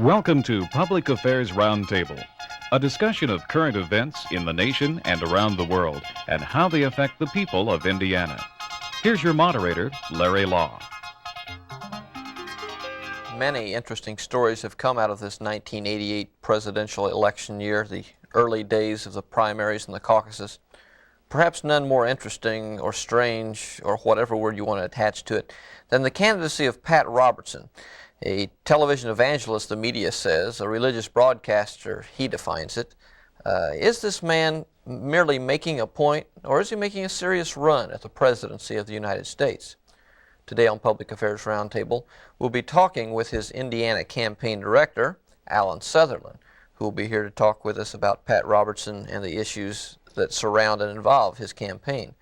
Welcome to Public Affairs Roundtable, a discussion of current events in the nation and around the world and how they affect the people of Indiana. Here's your moderator, Larry Lough. Many interesting stories have come out of this 1988 presidential election year, the early days of the primaries and the caucuses. Perhaps none more interesting or strange, or whatever word you want to attach to it, than the candidacy of Pat Robertson, a television evangelist, the media says, a religious broadcaster, he defines it. Is this man merely making a point, or is he making a serious run at the presidency of the United States? Today on Public Affairs Roundtable, we'll be talking with his Indiana campaign director, Allan Sutherlin, who will be here to talk with us about Pat Robertson and the issues that surround and involve his campaign.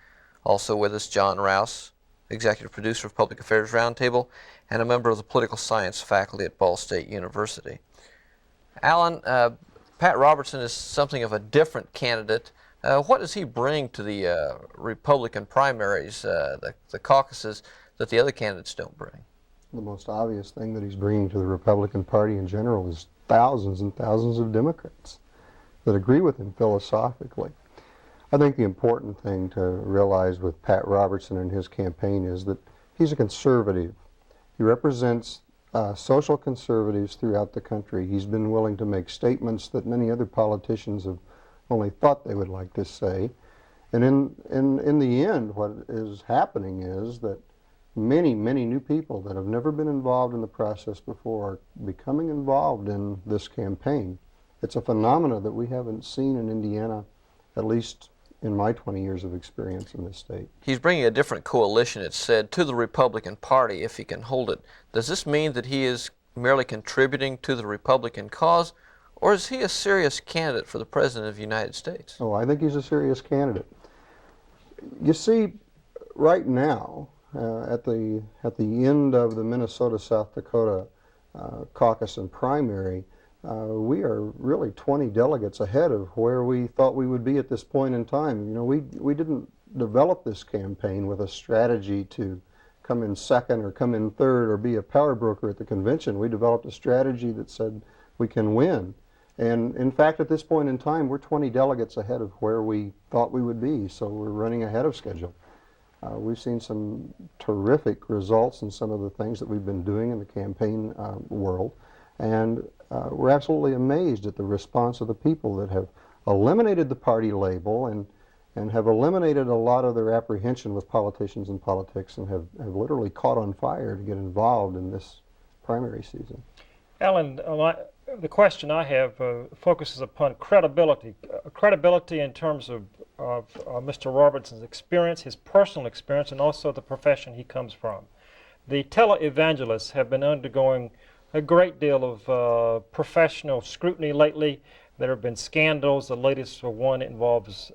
Also with us, John Rouse, executive producer of Public Affairs Roundtable, and a member of the political science faculty at Ball State University. Allan, Pat Robertson is something of a different candidate. What does he bring to the Republican primaries, the caucuses, that the other candidates don't bring? The most obvious thing that he's bringing to the Republican Party in general is thousands and thousands of Democrats that agree with him philosophically. I think the important thing to realize with Pat Robertson and his campaign is that he's a conservative. He represents social conservatives throughout the country. He's been willing to make statements that many other politicians have only thought they would like to say. And in the end, what is happening is that many new people that have never been involved in the process before are becoming involved in this campaign. It's a phenomena that we haven't seen in Indiana, at least in my 20 years of experience in this state. He's bringing a different coalition, it's said, to the Republican Party if he can hold it. Does this mean that he is merely contributing to the Republican cause, or is he a serious candidate for the President of the United States? Oh, I think he's a serious candidate. You see, right now, at the end of the Minnesota-South Dakota caucus and primary, we are really 20 delegates ahead of where we thought we would be at this point in time. You know, we didn't develop this campaign with a strategy to come in second or come in third or be a power broker at the convention. We developed a strategy that said we can win. And in fact, at this point in time, we're 20 delegates ahead of where we thought we would be, so we're running ahead of schedule. We've seen some terrific results in some of the things that we've been doing in the campaign world, and we're absolutely amazed at the response of the people that have eliminated the party label and have eliminated a lot of their apprehension with politicians and politics and have literally caught on fire to get involved in this primary season. Allan, the question I have focuses upon credibility. Credibility in terms of Mr. Robertson's experience, his personal experience, and also the profession he comes from. The televangelists have been undergoing a great deal of professional scrutiny lately. There have been scandals. The latest one involves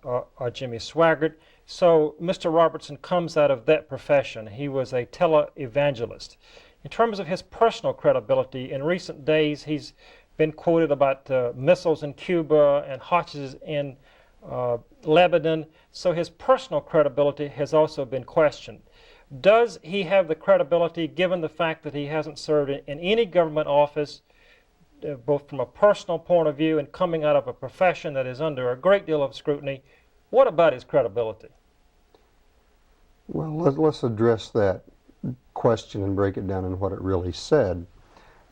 Jimmy Swaggart. So Mr. Robertson comes out of that profession. He was a televangelist. In terms of his personal credibility, in recent days he's been quoted about missiles in Cuba and hostages in Lebanon. So his personal credibility has also been questioned. Does he have the credibility, given the fact that he hasn't served in any government office, both from a personal point of view and coming out of a profession that is under a great deal of scrutiny? What about his credibility? Well, let's address that question and break it down in what it really said.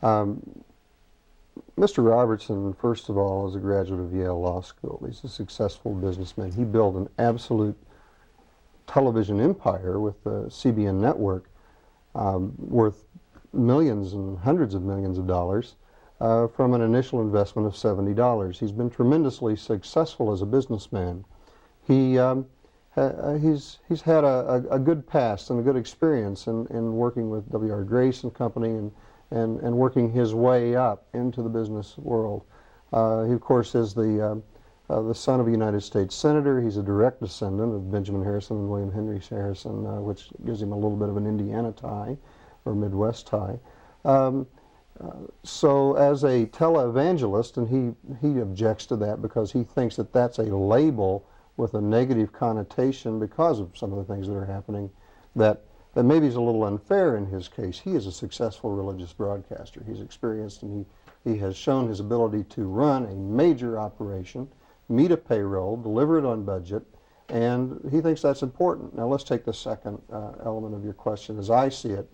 Mr. Robertson, first of all, is a graduate of Yale Law School. He's a successful businessman. He built an absolute television empire with the CBN network worth millions and hundreds of millions of dollars from an initial investment of $70. He's been tremendously successful as a businessman. He's had a good past and a good experience in working with W.R. Grace and Company and working his way up into the business world. He, of course, is the son of a United States Senator. He's a direct descendant of Benjamin Harrison and William Henry Harrison, which gives him a little bit of an Indiana tie or Midwest tie. So as a televangelist, and he objects to that because he thinks that that's a label with a negative connotation because of some of the things that are happening that maybe is a little unfair in his case. He is a successful religious broadcaster. He's experienced and He has shown his ability to run a major operation, meet a payroll, deliver it on budget, and he thinks that's important. Now let's take the second element of your question. As I see it,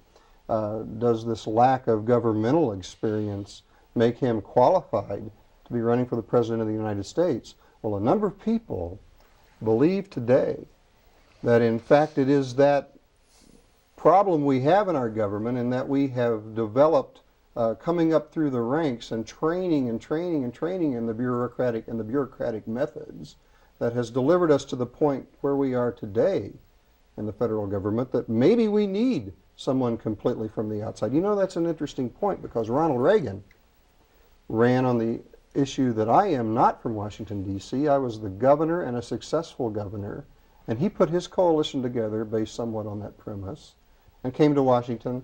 does this lack of governmental experience make him qualified to be running for the President of the United States? Well, a number of people believe today that in fact it is that problem we have in our government, and that we have developed coming up through the ranks and training and training and training in the bureaucratic methods that has delivered us to the point where we are today in the federal government, that maybe we need someone completely from the outside. You know, that's an interesting point, because Ronald Reagan ran on the issue that I am not from Washington, D.C. I was the governor, and a successful governor, and he put his coalition together based somewhat on that premise, and came to Washington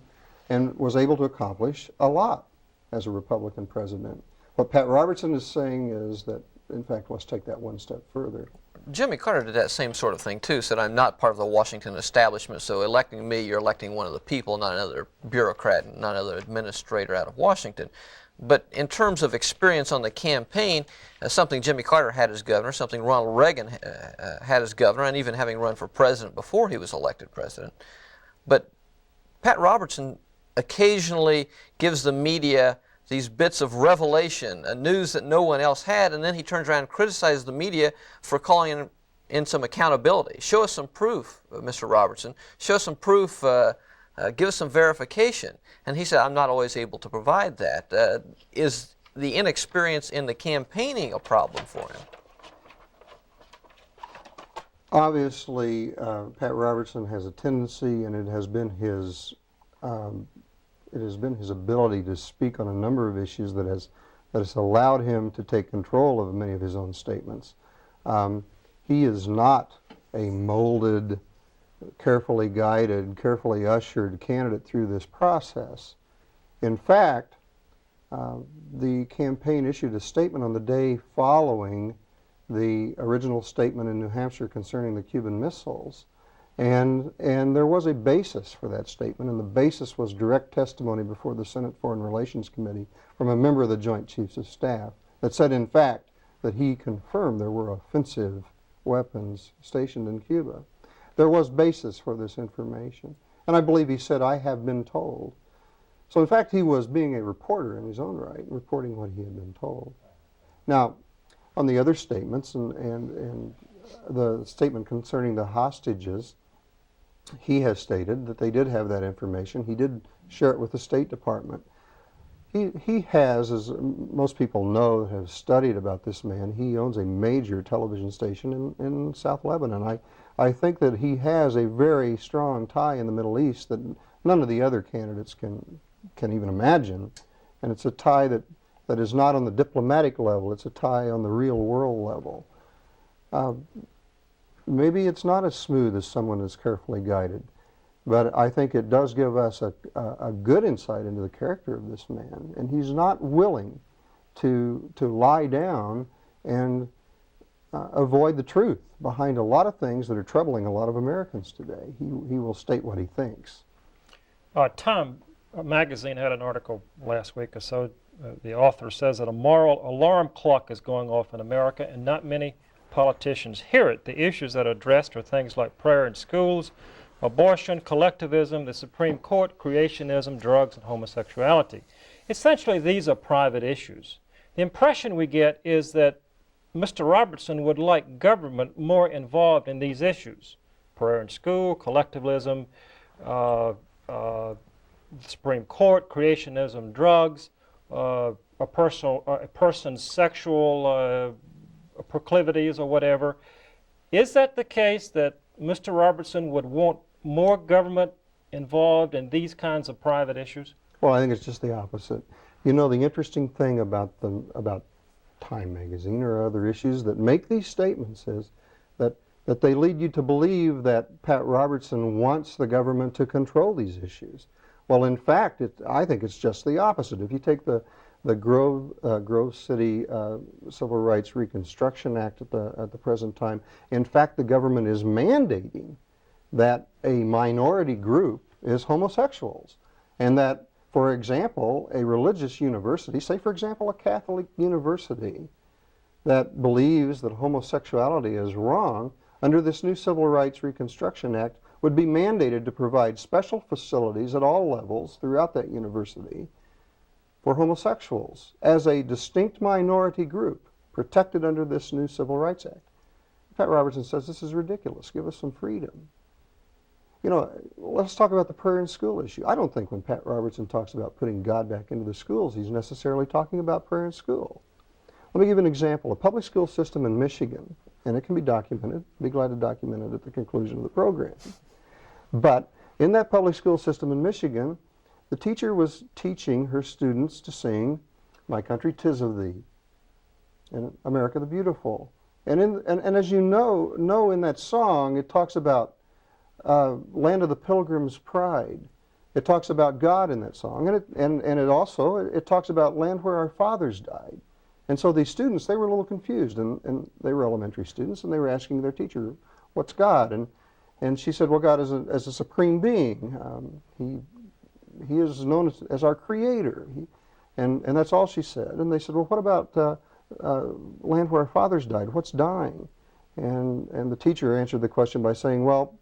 and was able to accomplish a lot as a Republican president. What Pat Robertson is saying is that, in fact, let's take that one step further. Jimmy Carter did that same sort of thing too, said I'm not part of the Washington establishment, so electing me, you're electing one of the people, not another bureaucrat, not another administrator out of Washington. But in terms of experience on the campaign, something Jimmy Carter had as governor, something Ronald Reagan had as governor, and even having run for president before he was elected president. But Pat Robertson occasionally gives the media these bits of revelation, news that no one else had, and then he turns around and criticizes the media for calling in some accountability. Show us some proof, Mr. Robertson. Show us some proof, give us some verification. And he said, I'm not always able to provide that. Is the inexperience in the campaigning a problem for him? Obviously, Pat Robertson has a tendency, and it has been his ability to speak on a number of issues that has allowed him to take control of many of his own statements. He is not a molded, carefully guided, carefully ushered candidate through this process. In fact, the campaign issued a statement on the day following the original statement in New Hampshire concerning the Cuban missiles. And there was a basis for that statement, and the basis was direct testimony before the Senate Foreign Relations Committee from a member of the Joint Chiefs of Staff that said, in fact, that he confirmed there were offensive weapons stationed in Cuba. There was basis for this information. And I believe he said, I have been told. So in fact, he was being a reporter in his own right, reporting what he had been told. Now, on the other statements, and the statement concerning the hostages, he has stated that they did have that information. He did share it with the State Department. He has, as most people know that have studied about this man, he owns a major television station in South Lebanon. I think that he has a very strong tie in the Middle East that none of the other candidates can even imagine. And it's a tie that is not on the diplomatic level, it's a tie on the real world level. Maybe it's not as smooth as someone is carefully guided, but I think it does give us a good insight into the character of this man, and he's not willing to lie down and avoid the truth behind a lot of things that are troubling a lot of Americans today. He will state what he thinks. Time magazine had an article last week or so. The author says that a moral alarm clock is going off in America, and not many politicians hear it. The issues that are addressed are things like prayer in schools, abortion, collectivism, the Supreme Court, creationism, drugs, and homosexuality. Essentially, these are private issues. The impression we get is that Mr. Robertson would like government more involved in these issues. Prayer in school, collectivism, the Supreme Court, creationism, drugs, a person's sexual proclivities or whatever. Is that the case, that Mr. Robertson would want more government involved in these kinds of private issues? Well, I think it's just the opposite. You know, the interesting thing about Time magazine or other issues that make these statements is that they lead you to believe that Pat Robertson wants the government to control these issues. Well, in fact, I think it's just the opposite. If you take the Grove City Civil Rights Reconstruction Act at the present time, in fact, the government is mandating that a minority group is homosexuals, and that For example, a religious university, say for example a Catholic university, that believes that homosexuality is wrong, under this new Civil Rights Reconstruction Act, would be mandated to provide special facilities at all levels throughout that university for homosexuals as a distinct minority group protected under this new Civil Rights Act. Pat Robertson says this is ridiculous. Give us some freedom. You know, let's talk about the prayer in school issue. I don't think when Pat Robertson talks about putting God back into the schools, he's necessarily talking about prayer in school. Let me give you an example. A public school system in Michigan, and it can be documented. I'll be glad to document it at the conclusion of the program. But in that public school system in Michigan, the teacher was teaching her students to sing "My Country 'Tis of Thee" and "America the Beautiful." And as you know in that song, it talks about land of the pilgrim's pride. It talks about God in that song, and it also talks about land where our fathers died. And so these students, they were a little confused, and they were elementary students, and they were asking their teacher, "What's God?" And she said, "Well, God is a supreme being. He is known as our creator." And that's all she said. And they said, "Well, what about land where our fathers died? What's dying?" And the teacher answered the question by saying, "Well,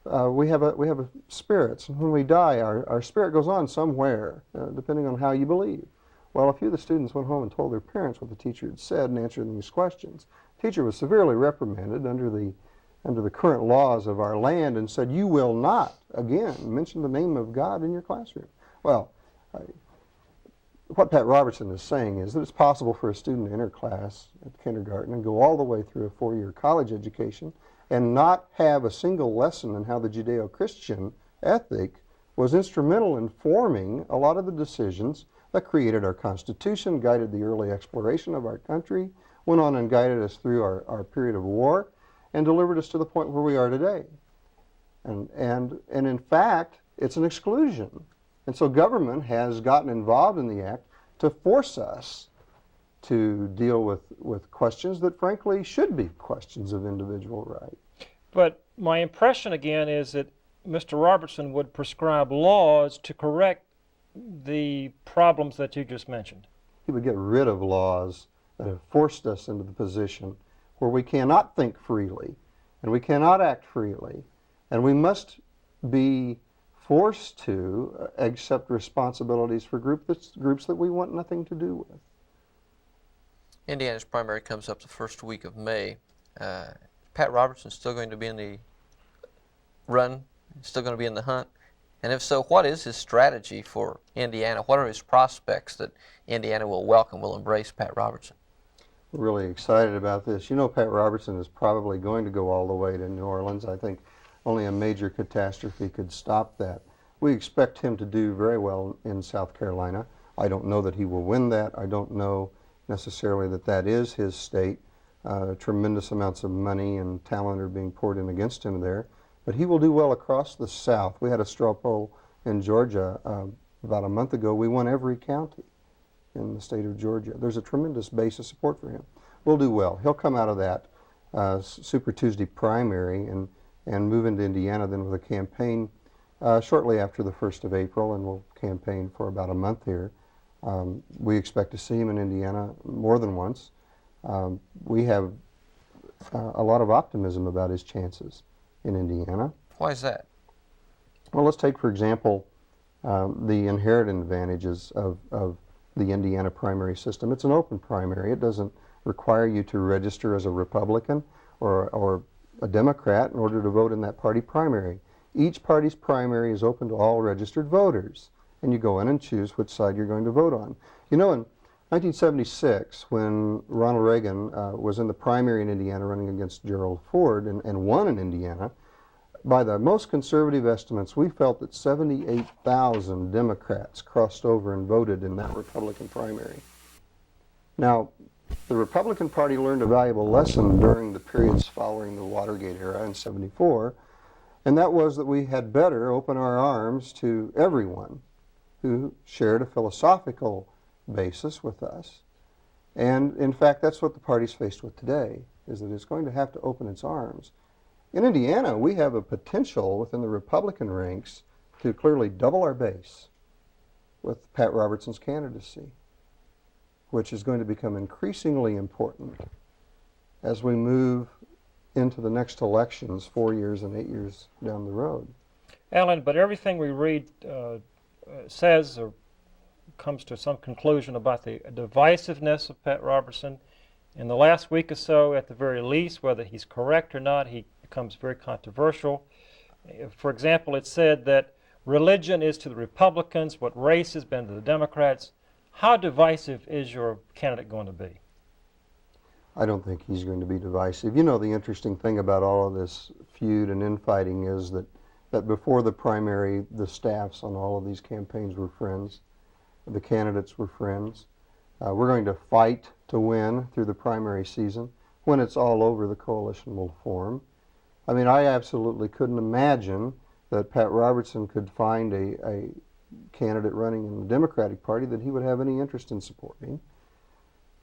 we have spirits, and when we die, our spirit goes on somewhere, depending on how you believe." Well, a few of the students went home and told their parents what the teacher had said and answered these questions. The teacher was severely reprimanded under the current laws of our land and said, "You will not, again, mention the name of God in your classroom." Well, what Pat Robertson is saying is that it's possible for a student to enter class at kindergarten and go all the way through a 4-year college education and not have a single lesson in how the Judeo-Christian ethic was instrumental in forming a lot of the decisions that created our Constitution, guided the early exploration of our country, went on and guided us through our period of war, and delivered us to the point where we are today. And in fact, it's an exclusion. And so government has gotten involved in the act to force us to deal with questions that frankly should be questions of individual right. But my impression again is that Mr. Robertson would prescribe laws to correct the problems that you just mentioned. He would get rid of laws that have forced us into the position where we cannot think freely and we cannot act freely, and we must be forced to accept responsibilities for groups that we want nothing to do with. Indiana's primary comes up the first week of May. Pat Robertson still going to be in the run, still going to be in the hunt? And if so, what is his strategy for Indiana? What are his prospects that Indiana will welcome, will embrace Pat Robertson? We're really excited about this. You know, Pat Robertson is probably going to go all the way to New Orleans. I think only a major catastrophe could stop that. We expect him to do very well in South Carolina. I don't know that he will win that. I don't know necessarily that that is his state. Tremendous amounts of money and talent are being poured in against him there. But he will do well across the South. We had a straw poll in Georgia about a month ago. We won every county in the state of Georgia. There's a tremendous base of support for him. We'll do well. He'll come out of that Super Tuesday primary and move into Indiana then with a campaign shortly after the 1st of April, and we'll campaign for about a month here. We expect to see him in Indiana more than once. We have a lot of optimism about his chances in Indiana. Why is that? Well, let's take, for example, the inherent advantages of the Indiana primary system. It's an open primary. It doesn't require you to register as a Republican or a Democrat in order to vote in that party primary. Each party's primary is open to all registered voters, and you go in and choose which side you're going to vote on. You know, in 1976, when Ronald Reagan was in the primary in Indiana running against Gerald Ford and won in Indiana, by the most conservative estimates, we felt that 78,000 Democrats crossed over and voted in that Republican primary. Now, the Republican Party learned a valuable lesson during the periods following the Watergate era in '74, and that was that we had better open our arms to everyone who shared a philosophical basis with us. And in fact, that's what the party's faced with today, is that it's going to have to open its arms. In Indiana, we have a potential within the Republican ranks to clearly double our base. with Pat Robertson's candidacy, which is going to become increasingly important as we move into the next elections 4 years and 8 years down the road. Allan, but everything we read says or comes to some conclusion about the divisiveness of Pat Robertson. In the last week or so, at the very least, whether he's correct or not, he becomes very controversial. For example, it said that religion is to the Republicans what race has been to the Democrats. How divisive is your candidate going to be? I don't think he's going to be divisive. You know, the interesting thing about all of this feud and infighting is that before the primary, the staffs on all of these campaigns were friends. The candidates were friends. We're going to fight to win through the primary season. When it's all over, the coalition will form. I mean, I absolutely couldn't imagine that Pat Robertson could find a candidate running in the Democratic Party that he would have any interest in supporting.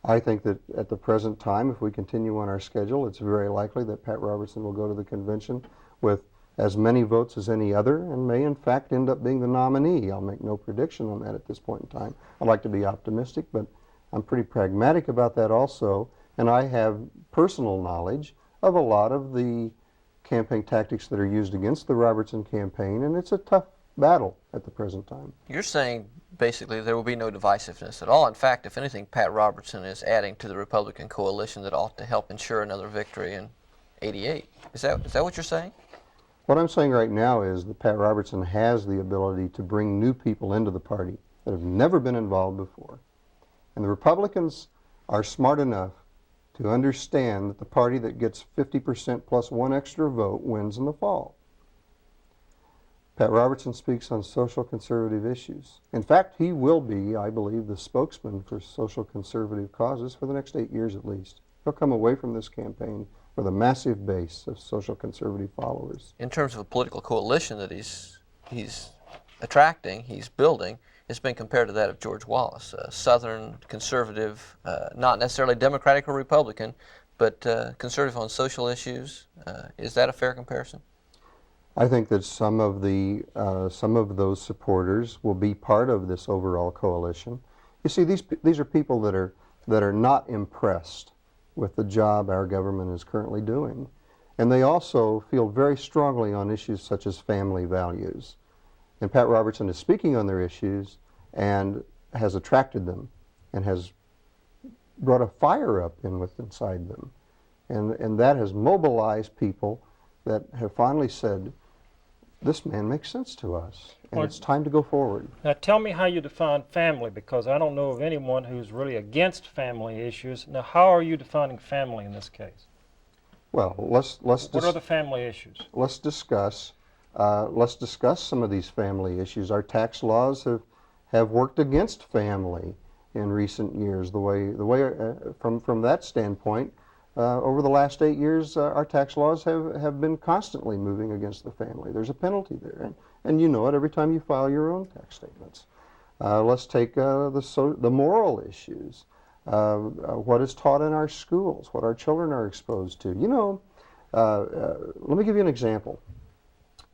I think that at the present time, if we continue on our schedule, it's very likely that Pat Robertson will go to the convention with as many votes as any other and may in fact end up being the nominee. I'll make no prediction on that at this point in time. I'd like to be optimistic, but I'm pretty pragmatic about that also, and I have personal knowledge of a lot of the campaign tactics that are used against the Robertson campaign, and it's a tough battle at the present time. You're saying basically there will be no divisiveness at all. In fact, if anything, Pat Robertson is adding to the Republican coalition that ought to help ensure another victory in '88. Is that what you're saying? What I'm saying right now is that Pat Robertson has the ability to bring new people into the party that have never been involved before. And the Republicans are smart enough to understand that the party that gets 50% plus one extra vote wins in the fall. Pat Robertson speaks on social conservative issues. In fact, he will be, I believe, the spokesman for social conservative causes for the next 8 years at least. He'll come away from this campaign with a massive base of social conservative followers. In terms of a political coalition that he's attracting, he's building, it's been compared to that of George Wallace, a Southern conservative, not necessarily Democratic or Republican, but conservative on social issues. Is that a fair comparison? I think that some of those supporters will be part of this overall coalition. You see, these are people that are not impressed with the job our government is currently doing, and they also feel very strongly on issues such as family values. And Pat Robertson is speaking on their issues and has attracted them and has brought a fire up inside them, and that has mobilized people that have finally said, this man makes sense to us, and it's time to go forward. Now tell me how you define family, because I don't know of anyone who's really against family issues. Now how are you defining family in this case? Well, what are the family issues? Let's discuss some of these family issues. Our tax laws have worked against family in recent years. From that standpoint, over the last 8 years, our tax laws have been constantly moving against the family. There's a penalty there, and you know it every time you file your own tax statements. Let's take the moral issues, what is taught in our schools, what our children are exposed to. You know, let me give you an example.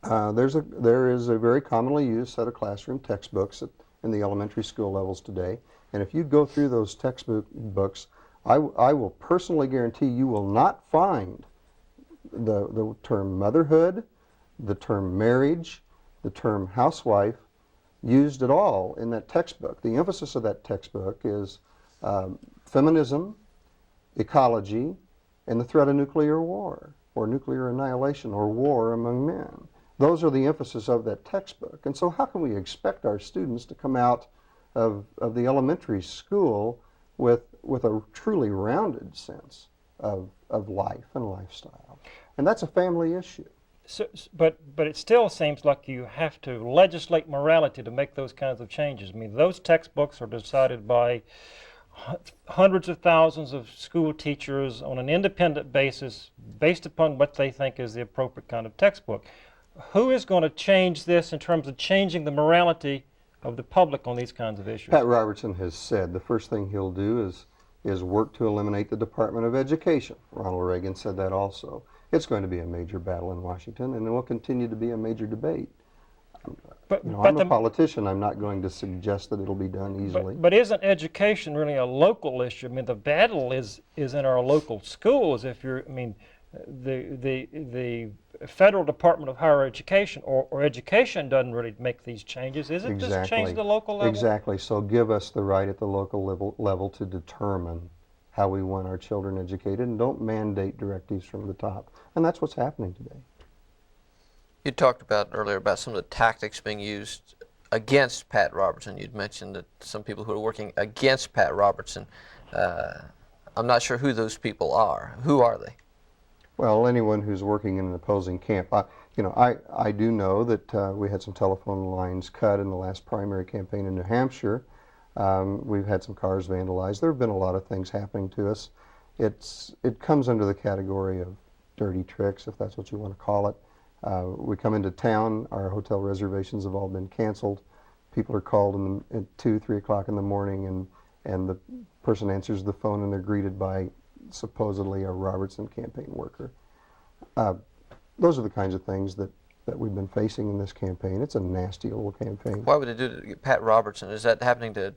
There is a very commonly used set of classroom textbooks in the elementary school levels today, and if you go through those textbooks, I will personally guarantee you will not find the term motherhood, the term marriage, the term housewife used at all in that textbook. The emphasis of that textbook is feminism, ecology, and the threat of nuclear war, or nuclear annihilation, or war among men. Those are the emphasis of that textbook. And so how can we expect our students to come out of the elementary school with a truly rounded sense of life and lifestyle? And that's a family issue. So, but it still seems like you have to legislate morality to make those kinds of changes. I mean, those textbooks are decided by hundreds of thousands of school teachers on an independent basis based upon what they think is the appropriate kind of textbook. Who is going to change this in terms of changing the morality of the public on these kinds of issues? Pat Robertson has said the first thing he'll do is work to eliminate the Department of Education. Ronald Reagan said that also. It's going to be a major battle in Washington, and it will continue to be a major debate. I'm a politician. I'm not going to suggest that it'll be done easily. But isn't education really a local issue? I mean, the battle is in our local schools. If you're, I mean, the federal Department of Higher Education or education doesn't really make these changes. Isn't this change at the local level? Exactly. So give us the right at the local level to determine how we want our children educated, and don't mandate directives from the top. And that's what's happening today. You talked about earlier about some of the tactics being used against Pat Robertson. You'd mentioned that some people who are working against Pat Robertson. I'm not sure who those people are. Who are they? Well, anyone who's working in an opposing camp. I do know that we had some telephone lines cut in the last primary campaign in New Hampshire. We've had some cars vandalized. There have been a lot of things happening to us. It comes under the category of dirty tricks, if that's what you want to call it. We come into town, our hotel reservations have all been canceled. People are called at 2, 3 o'clock in the morning, and the person answers the phone and they're greeted by supposedly a Robertson campaign worker. Those are the kinds of things that we've been facing in this campaign. It's a nasty little campaign. Why would they do it to Pat Robertson? Is that happening to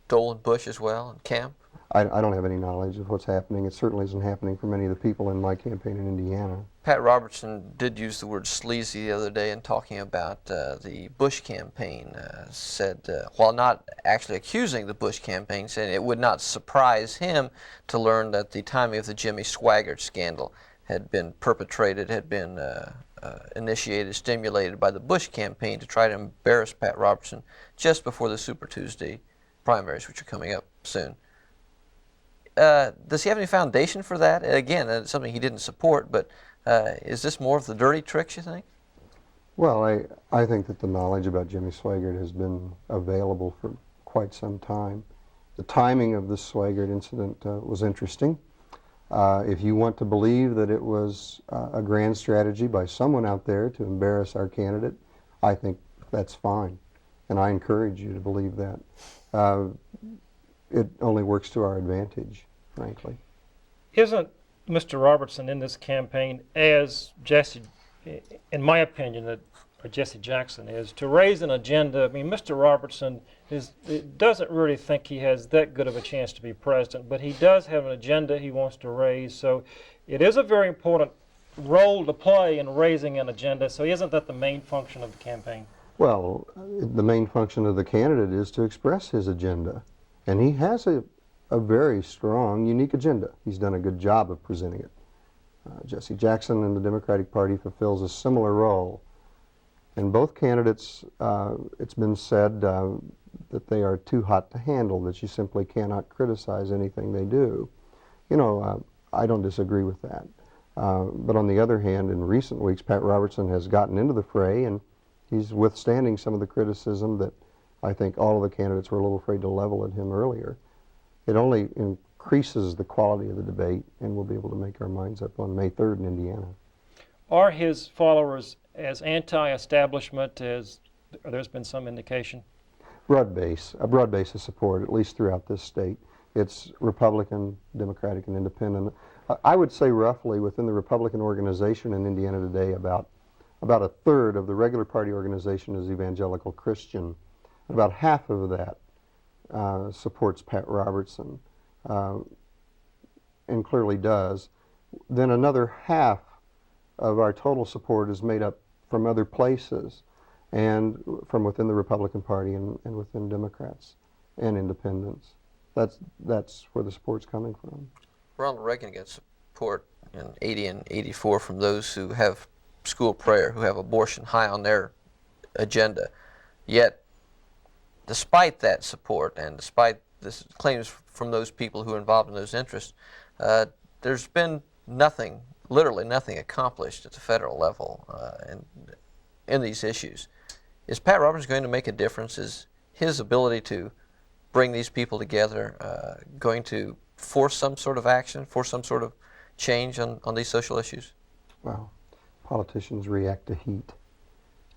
Dole and Bush as well, and Camp? I don't have any knowledge of what's happening. It certainly isn't happening for many of the people in my campaign in Indiana. Pat Robertson did use the word sleazy the other day in talking about the Bush campaign. Said, while not actually accusing the Bush campaign, said it would not surprise him to learn that the timing of the Jimmy Swaggart scandal had been perpetrated, had been initiated, stimulated by the Bush campaign to try to embarrass Pat Robertson just before the Super Tuesday primaries, which are coming up soon. Does he have any foundation for that? Again, it's something he didn't support, but is this more of the dirty tricks, you think? Well, I think that the knowledge about Jimmy Swaggart has been available for quite some time. The timing of this Swaggart incident was interesting. If you want to believe that it was a grand strategy by someone out there to embarrass our candidate, I think that's fine, and I encourage you to believe that. It only works to our advantage, frankly. Isn't Mr. Robertson in this campaign, as Jesse, in my opinion, that Jesse Jackson is, to raise an agenda? I mean, Mr. Robertson doesn't really think he has that good of a chance to be president, but he does have an agenda he wants to raise. So it is a very important role to play in raising an agenda. So isn't that the main function of the campaign? Well, the main function of the candidate is to express his agenda. And he has a very strong, unique agenda. He's done a good job of presenting it. Jesse Jackson in the Democratic Party fulfills a similar role. And both candidates, it's been said that they are too hot to handle, that you simply cannot criticize anything they do. I don't disagree with that. But on the other hand, in recent weeks, Pat Robertson has gotten into the fray, and he's withstanding some of the criticism that I think all of the candidates were a little afraid to level at him earlier. It only increases the quality of the debate, and we'll be able to make our minds up on May 3rd in Indiana. Are his followers as anti-establishment as there's been some indication? A broad base of support, at least throughout this state. It's Republican, Democratic, and Independent. I would say roughly within the Republican organization in Indiana today, about a third of the regular party organization is evangelical Christian. About half of that supports Pat Robertson, and clearly does. Then another half of our total support is made up from other places, and from within the Republican Party and within Democrats and independents. That's where the support's coming from. Ronald Reagan gets support in 80 and 84 from those who have school prayer, who have abortion high on their agenda. Yet, despite that support and despite the claims from those people who are involved in those interests, there's been nothing, literally nothing accomplished at the federal level in these issues. Is Pat Robertson going to make a difference? Is his ability to bring these people together going to force some sort of action, force some sort of change on these social issues? Well, politicians react to heat.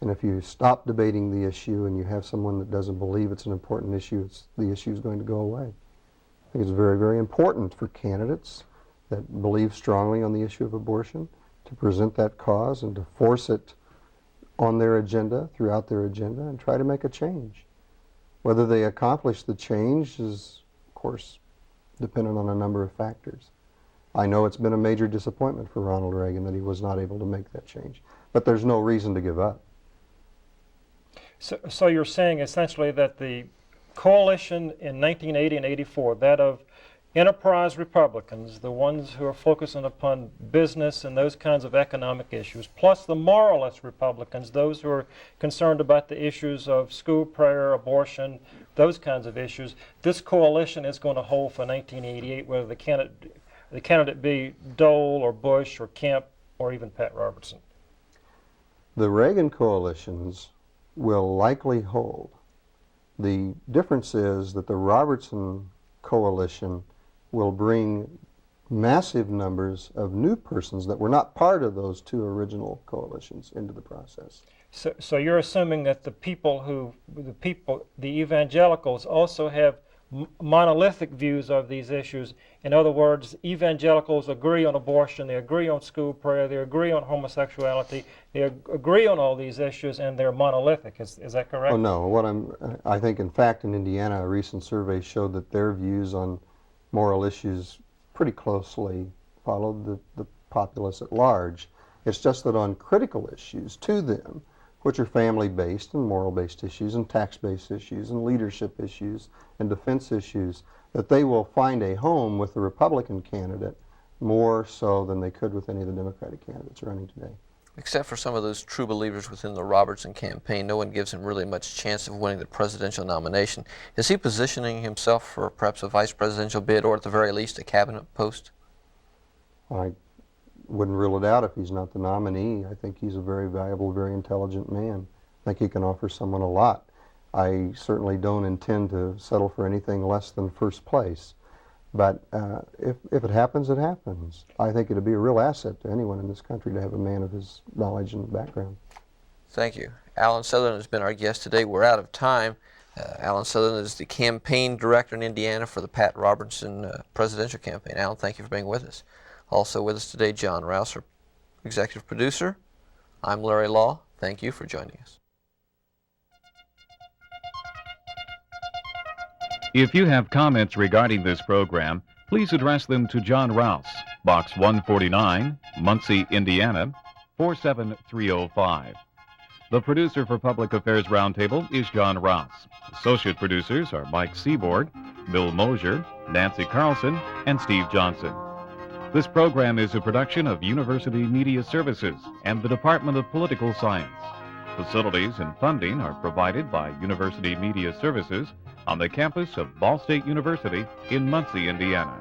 And if you stop debating the issue and you have someone that doesn't believe it's an important issue, the issue is going to go away. I think it's very, very important for candidates that believe strongly on the issue of abortion to present that cause and to force it on their agenda, throughout their agenda, and try to make a change. Whether they accomplish the change is, of course, dependent on a number of factors. I know it's been a major disappointment for Ronald Reagan that he was not able to make that change, but there's no reason to give up. So you're saying essentially that the coalition in 1980 and 84, that of enterprise Republicans, the ones who are focusing upon business and those kinds of economic issues, plus the moralist Republicans, those who are concerned about the issues of school prayer, abortion, those kinds of issues, this coalition is going to hold for 1988, whether the candidate be Dole or Bush or Kemp or even Pat Robertson. The Reagan coalitions will likely hold. The difference is that the Robertson coalition will bring massive numbers of new persons that were not part of those two original coalitions into the process. So you're assuming that the evangelicals also have monolithic views of these issues. In other words, evangelicals agree on abortion, they agree on school prayer, they agree on homosexuality, they agree on all these issues, and they're monolithic. Is that correct? Oh no, I think in fact in Indiana a recent survey showed that their views on moral issues pretty closely followed the populace at large. It's just that on critical issues to them, which are family-based and moral-based issues and tax-based issues and leadership issues and defense issues, that they will find a home with the Republican candidate more so than they could with any of the Democratic candidates running today. Except for some of those true believers within the Robertson campaign, no one gives him really much chance of winning the presidential nomination. Is he positioning himself for perhaps a vice presidential bid or at the very least a cabinet post? I wouldn't rule it out if he's not the nominee. I think he's a very valuable, very intelligent man. I think he can offer someone a lot. I certainly don't intend to settle for anything less than first place. But if it happens, it happens. I think it would be a real asset to anyone in this country to have a man of his knowledge and background. Thank you. Allan Sutherlin has been our guest today. We're out of time. Allan Sutherlin is the campaign director in Indiana for the Pat Robertson presidential campaign. Allan, thank you for being with us. Also with us today, John Rouse, our executive producer. I'm Larry Lough. Thank you for joining us. If you have comments regarding this program, please address them to John Rouse, Box 149, Muncie, Indiana, 47305. The producer for Public Affairs Roundtable is John Rouse. Associate producers are Mike Seaborg, Bill Mosier, Nancy Carlson, and Steve Johnson. This program is a production of University Media Services and the Department of Political Science. Facilities and funding are provided by University Media Services on the campus of Ball State University in Muncie, Indiana.